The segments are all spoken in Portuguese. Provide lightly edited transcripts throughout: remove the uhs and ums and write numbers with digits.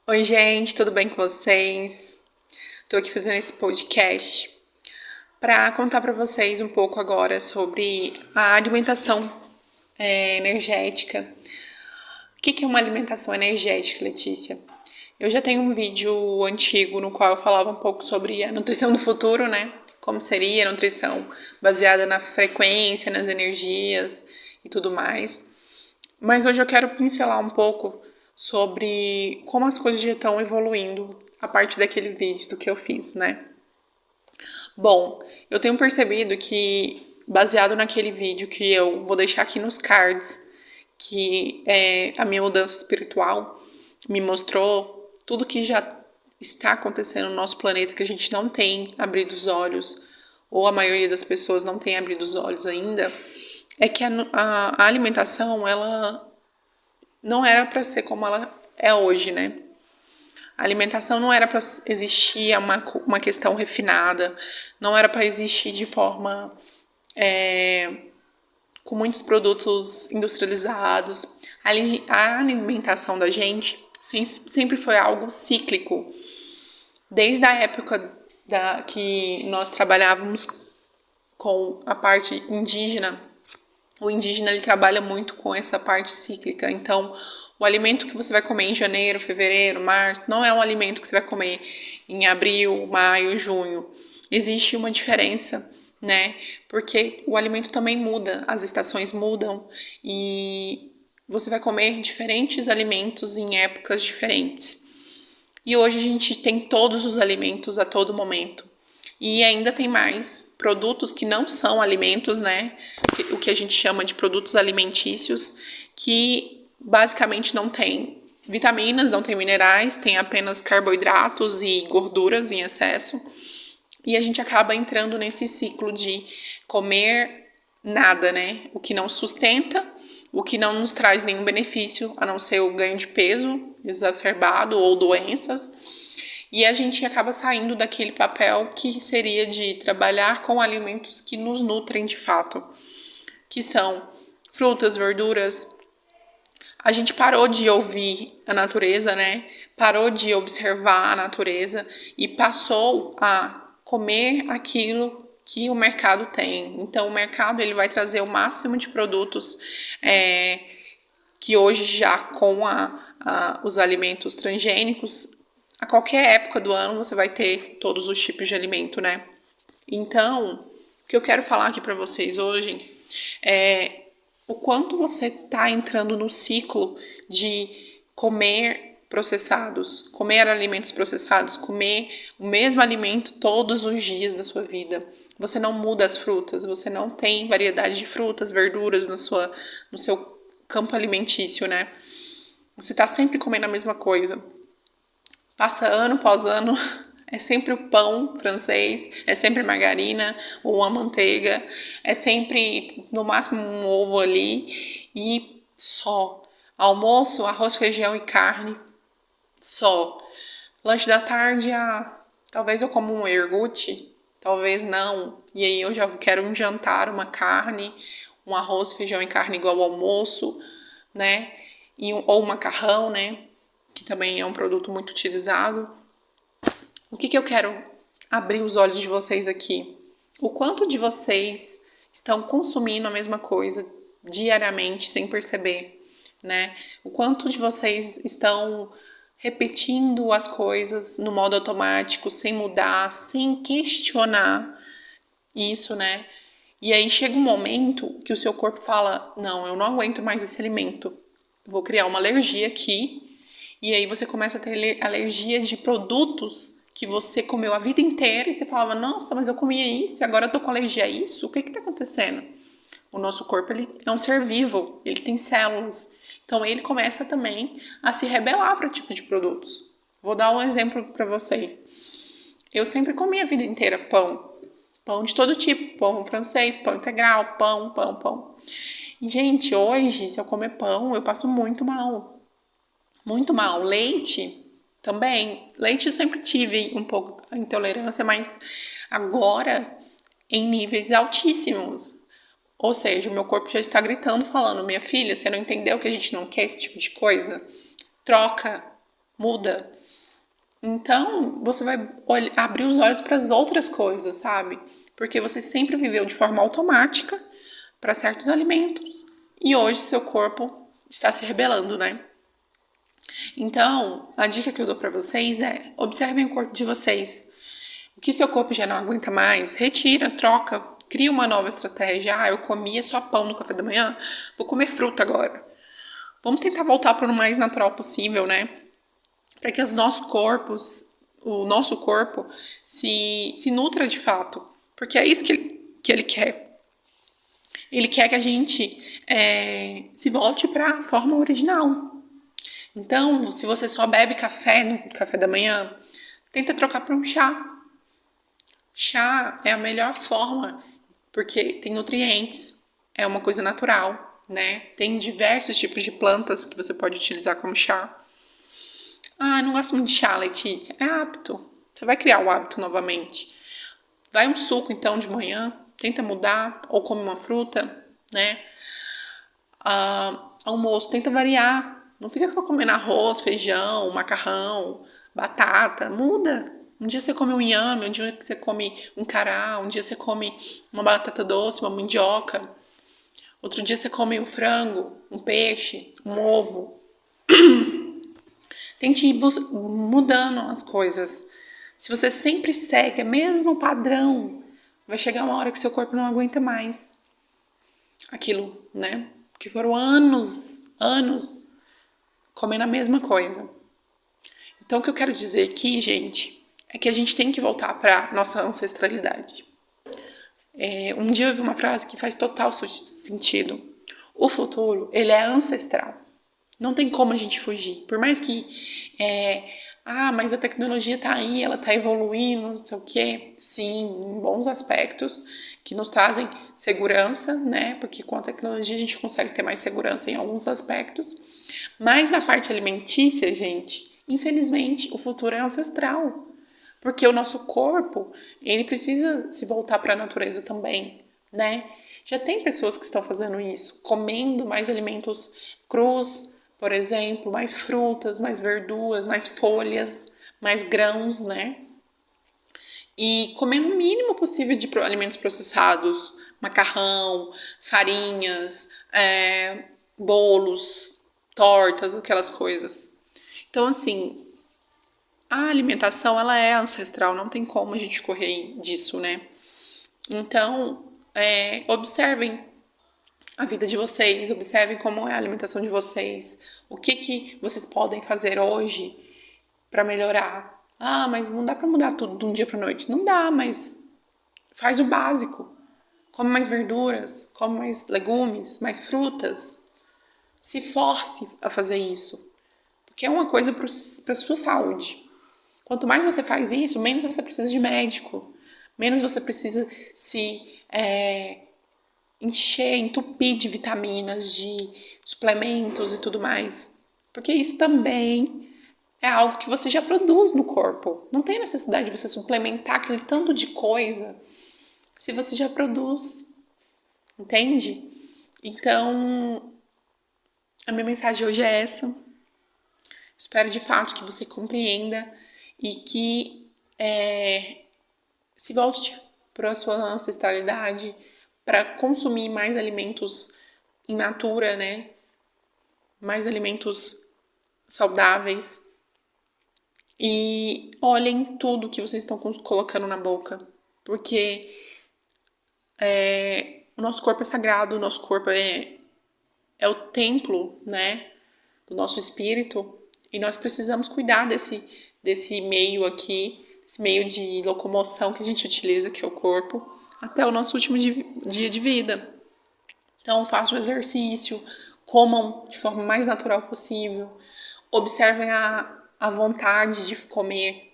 Oi, gente, tudo bem com vocês? Tô aqui fazendo esse podcast para contar para vocês um pouco agora sobre a alimentação energética. O que é uma alimentação energética, Letícia? Eu já tenho um vídeo antigo no qual eu falava um pouco sobre a nutrição do futuro, né? Como seria a nutrição baseada na frequência, nas energias e tudo mais. Mas hoje eu quero pincelar um pouco sobre como as coisas já estão evoluindo a partir daquele vídeo do que eu fiz, né? Bom, eu tenho percebido que, baseado naquele vídeo que eu vou deixar aqui nos cards, que é a minha mudança espiritual me mostrou tudo que já está acontecendo no nosso planeta, que a gente não tem abrido os olhos, ou a maioria das pessoas não tem abrido os olhos ainda, é que a alimentação, ela não era para ser como ela é hoje, né? A alimentação não era para existir uma questão refinada, não era para existir de forma com muitos produtos industrializados. A alimentação da gente sempre foi algo cíclico. Desde a época que nós trabalhávamos com a parte indígena, o indígena ele trabalha muito com essa parte cíclica. Então, o alimento que você vai comer em janeiro, fevereiro, março, não é um alimento que você vai comer em abril, maio, junho. Existe uma diferença, né? Porque o alimento também muda, as estações mudam e você vai comer diferentes alimentos em épocas diferentes. E hoje a gente tem todos os alimentos a todo momento. E ainda tem mais produtos que não são alimentos, né? O que a gente chama de produtos alimentícios, que basicamente não tem vitaminas, não tem minerais, tem apenas carboidratos e gorduras em excesso. E a gente acaba entrando nesse ciclo de comer nada, né? O que não sustenta, o que não nos traz nenhum benefício, a não ser o ganho de peso exacerbado ou doenças. E a gente acaba saindo daquele papel que seria de trabalhar com alimentos que nos nutrem de fato, que são frutas, verduras. A gente parou de ouvir a natureza, né? Parou de observar a natureza e passou a comer aquilo que o mercado tem. Então, o mercado ele vai trazer o máximo de produtos que hoje já com os alimentos transgênicos, a qualquer época do ano você vai ter todos os tipos de alimento, né? Então, o que eu quero falar aqui para vocês hoje é o quanto você está entrando no ciclo de comer processados, comer alimentos processados, comer o mesmo alimento todos os dias da sua vida. Você não muda as frutas, você não tem variedade de frutas, verduras no seu campo alimentício, né? Você está sempre comendo a mesma coisa. Passa ano após ano, é sempre o pão francês, é sempre margarina ou uma manteiga, é sempre no máximo um ovo ali e só. Almoço, arroz, feijão e carne, só. Lanche da tarde, talvez eu como um iogurte, talvez não. E aí eu já quero um jantar, uma carne, um arroz, feijão e carne igual ao almoço, né? Ou macarrão, né? Que também é um produto muito utilizado. O que eu quero abrir os olhos de vocês aqui? O quanto de vocês estão consumindo a mesma coisa diariamente sem perceber, né? O quanto de vocês estão repetindo as coisas no modo automático, sem mudar, sem questionar isso, né? E aí chega um momento que o seu corpo fala: não, eu não aguento mais esse alimento, vou criar uma alergia aqui. E aí você começa a ter alergia de produtos que você comeu a vida inteira e você falava: nossa, mas eu comia isso e agora eu tô com alergia a isso? O que tá acontecendo? O nosso corpo ele é um ser vivo, ele tem células. Então ele começa também a se rebelar para tipo de produtos. Vou dar um exemplo para vocês. Eu sempre comi a vida inteira pão. Pão de todo tipo, pão francês, pão integral, pão. E, gente, hoje, se eu comer pão, eu passo muito mal. Muito mal. Leite também. Leite eu sempre tive um pouco a intolerância, mas agora em níveis altíssimos. Ou seja, o meu corpo já está gritando, falando: minha filha, você não entendeu que a gente não quer esse tipo de coisa? Troca. muda. Então, você vai abrir os olhos para as outras coisas, sabe? Porque você sempre viveu de forma automática para certos alimentos e hoje seu corpo está se rebelando, né? Então, a dica que eu dou para vocês é: observem o corpo de vocês. O que seu corpo já não aguenta mais, retira, troca, cria uma nova estratégia. Eu comia só pão no café da manhã, vou comer fruta agora. Vamos tentar voltar para o mais natural possível, né? Para que o nosso corpo se nutra de fato. Porque é isso que ele quer. Ele quer que a gente se volte para a forma original. Então, se você só bebe café no café da manhã, tenta trocar para um chá. Chá é a melhor forma, porque tem nutrientes, é uma coisa natural, né? Tem diversos tipos de plantas que você pode utilizar como chá. Não gosto muito de chá, Letícia. É hábito. Você vai criar o hábito novamente. Vai um suco, então, de manhã. Tenta mudar. Ou come uma fruta, né? Almoço, tenta variar. Não fica comendo arroz, feijão, macarrão, batata. Muda. Um dia você come um inhame, um dia você come um cará, um dia você come uma batata doce, uma mandioca. Outro dia você come um frango, um peixe, um ovo. Tente ir mudando as coisas. Se você sempre segue o mesmo padrão, vai chegar uma hora que seu corpo não aguenta mais aquilo, né? Porque foram anos comendo a mesma coisa. Então, o que eu quero dizer aqui, gente, é que a gente tem que voltar para nossa ancestralidade. Um dia eu vi uma frase que faz total sentido. O futuro, ele é ancestral. Não tem como a gente fugir. Por mais que mas a tecnologia tá aí, ela tá evoluindo, não sei o quê. Sim, em bons aspectos que nos trazem segurança, né? Porque com a tecnologia a gente consegue ter mais segurança em alguns aspectos. Mas na parte alimentícia, gente, infelizmente, o futuro é ancestral. Porque o nosso corpo, ele precisa se voltar para a natureza também, né? Já tem pessoas que estão fazendo isso, comendo mais alimentos crus, por exemplo, mais frutas, mais verduras, mais folhas, mais grãos, né? E comendo o mínimo possível de alimentos processados, macarrão, farinhas, bolos, tortas, aquelas coisas. Então, assim, a alimentação, ela é ancestral, não tem como a gente correr disso, né? Então, observem a vida de vocês, observem como é a alimentação de vocês, o que vocês podem fazer hoje para melhorar. Mas não dá para mudar tudo de um dia para noite. Não dá, mas faz o básico. Come mais verduras, come mais legumes, mais frutas. Se force a fazer isso, porque é uma coisa para a sua saúde. Quanto mais você faz isso, menos você precisa de médico, menos você precisa se encher, entupir de vitaminas, de suplementos e tudo mais. Porque isso também é algo que você já produz no corpo. Não tem necessidade de você suplementar aquele tanto de coisa se você já produz, entende? Então, a minha mensagem hoje é essa. Espero de fato que você compreenda e que se volte para a sua ancestralidade, para consumir mais alimentos in natura, né? Mais alimentos saudáveis. E olhem tudo que vocês estão colocando na boca, porque o nosso corpo é sagrado, o nosso corpo é o templo, né, do nosso espírito, e nós precisamos cuidar desse meio aqui, esse meio de locomoção que a gente utiliza, que é o corpo, até o nosso último dia de vida. Então, façam exercício, comam de forma mais natural possível, observem a vontade de comer,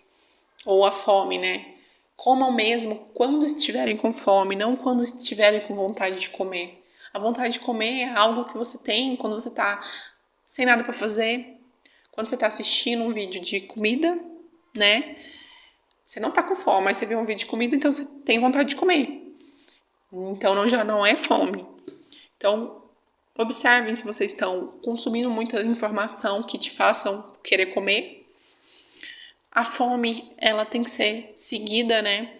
ou a fome, né? Comam mesmo quando estiverem com fome, não quando estiverem com vontade de comer. A vontade de comer é algo que você tem quando você tá sem nada para fazer, quando você tá assistindo um vídeo de comida, né? Você não tá com fome, mas você vê um vídeo de comida, então você tem vontade de comer. Então já não é fome. Então, observem se vocês estão consumindo muita informação que te façam querer comer A fome, ela tem que ser seguida, né?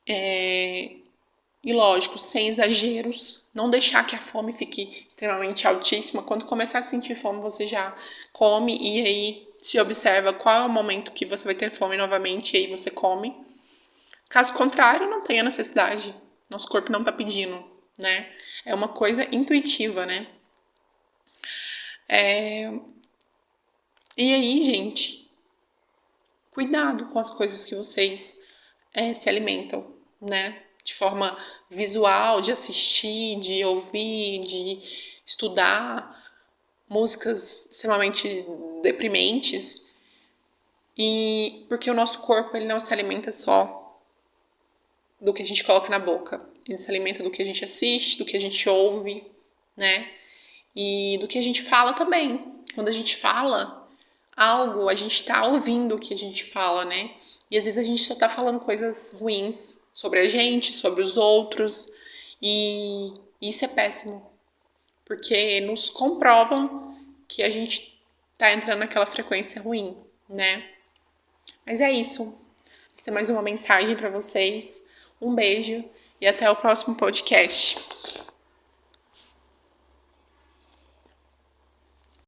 E lógico, sem exageros, não deixar que a fome fique extremamente altíssima. Quando começar a sentir fome, você já come e aí se observa qual é o momento que você vai ter fome novamente e aí você come. Caso contrário, não tenha necessidade. Nosso corpo não tá pedindo, né? É uma coisa intuitiva, né? E aí, gente, cuidado com as coisas que vocês se alimentam, né? De forma visual, de assistir, de ouvir, de estudar músicas extremamente deprimentes. E porque o nosso corpo ele não se alimenta só do que a gente coloca na boca. Ele se alimenta do que a gente assiste, do que a gente ouve, né? E do que a gente fala também. Quando a gente fala algo, a gente tá ouvindo o que a gente fala, né? E às vezes a gente só tá falando coisas ruins sobre a gente, sobre os outros. E isso é péssimo. Porque nos comprovam que a gente tá entrando naquela frequência ruim, né? Mas é isso. Essa é mais uma mensagem para vocês. Um beijo e até o próximo podcast.